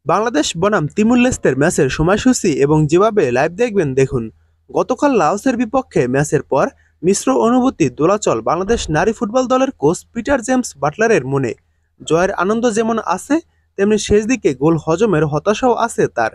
বাংলাদেশ বনাম তিমুর লেস্তের ম্যাচের সময়সূচি এবং যেভাবে লাইভ দেখবেন দেখুন। গতকাল লাওসের বিপক্ষে ম্যাচের পর মিশ্র অনুভূতি দোলাচল বাংলাদেশ নারী ফুটবল দলের কোচ পিটার জেমস বাটলারের মনে। জয়ের আনন্দ যেমন আছে, তেমনি শেষ দিকে গোল হজমের হতাশাও আছে তার।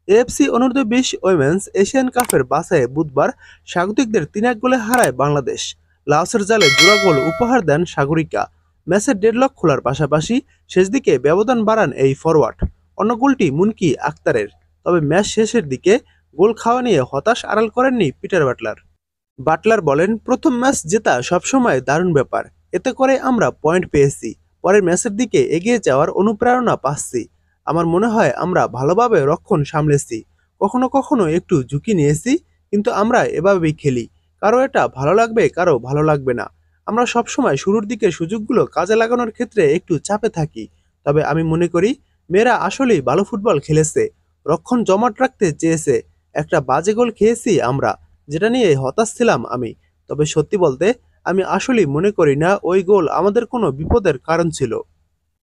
এএফসি অনূর্ধ্ব-20 উইমেন্স এশিয়ান কাপের বাছাইয়ে বুধবার স্বাগতিকদের 3-1 গোলে হারায় বাংলাদেশ। লাওসের জালে জোড়া গোল উপহার দেন সাগরিকা। ম্যাচের ডেডলক খোলার পাশাপাশি শেষ দিকে ব্যবধান বাড়ান এই ফরওয়ার্ড। অন্য গোলটি মুনকি আক্তারের। তবে ম্যাচ শেষের দিকে গোল খাওয়া নিয়ে হতাশ আড়াল করেননি পিটার বাটলার। বাটলার বলেন, প্রথম ম্যাচ জেতা সবসময় দারুণ ব্যাপার। এতে করে আমরা পয়েন্ট পেয়েছি, পরের ম্যাচের দিকে এগিয়ে যাওয়ার অনুপ্রেরণা পাচ্ছি। আমার মনে হয় আমরা ভালোভাবে রক্ষণ সামলেছি, কখনো কখনো একটু ঝুঁকি নিয়েছি, কিন্তু আমরা এভাবেই খেলি। কারো এটা ভালো লাগবে, কারো ভালো লাগবে না। আমরা সবসময় শুরুর দিকের সুযোগগুলো কাজে লাগানোর ক্ষেত্রে একটু চাপে থাকি। তবে আমি মনে করি মেয়েরা আসলেই ভালো ফুটবল খেলেছে, রক্ষণ জমাট রাখতে চেয়েছে। একটা বাজে গোল খেয়েছি আমরা, যেটা নিয়ে হতাশ ছিলাম আমি। তবে সত্যি বলতে আমি আসলেই মনে করি না ওই গোল আমাদের কোনো বিপদের কারণ ছিল।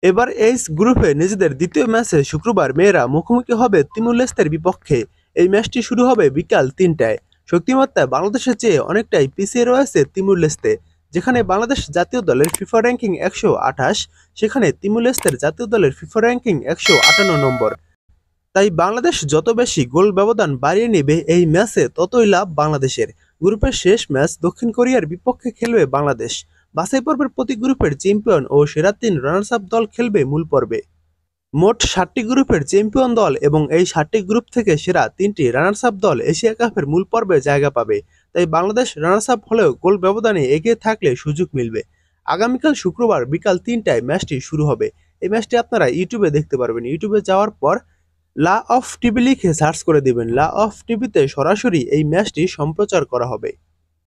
এবার এইচ গ্রুপে নিজেদের দ্বিতীয় ম্যাচে শুক্রবার মেয়েরা মুখোমুখি হবে তিমুর লেস্তের বিপক্ষে। এই ম্যাচটি শুরু হবে বিকাল 3টায়। শক্তিমত্তায় বাংলাদেশের চেয়ে অনেকটাই পিছিয়ে রয়েছে তিমুর লেস্তে। যেখানে বাংলাদেশ জাতীয় দলের ফিফা র্যাঙ্কিং 128, সেখানে তিমুর লেস্তের জাতীয় দলের ফিফা র্যাঙ্কিং 158 নম্বর। তাই বাংলাদেশ যত বেশি গোল ব্যবধান বাড়িয়ে নেবে এই ম্যাচে ততই লাভ বাংলাদেশের। গ্রুপের শেষ ম্যাচ দক্ষিণ কোরিয়ার বিপক্ষে খেলবে বাংলাদেশ। বাছাই পর্বের প্রতি গ্রুপের চ্যাম্পিয়ন ও সেরা 3 রানার্স আপ দল খেলবে মূল পর্বে। মোট 7টি গ্রুপের চ্যাম্পিয়ন দল এবং এই 7টি গ্রুপ থেকে সেরা 3টি রানার্স আপ দল এশিয়া কাপের মূল পর্বে জায়গা পাবে। তাই বাংলাদেশ রানার্স আপ হলেও গোল ব্যবধানে এগিয়ে থাকলে সুযোগ মিলবে। আগামীকাল শুক্রবার বিকাল 3টায় ম্যাচটি শুরু হবে। এই ম্যাচটি আপনারা ইউটিউবে দেখতে পারবেন। ইউটিউবে যাওয়ার পর লা অফ টিভি লিখে সার্চ করে দিবেন। লা অফ টিভিতে সরাসরি এই ম্যাচটি সম্প্রচার করা হবে।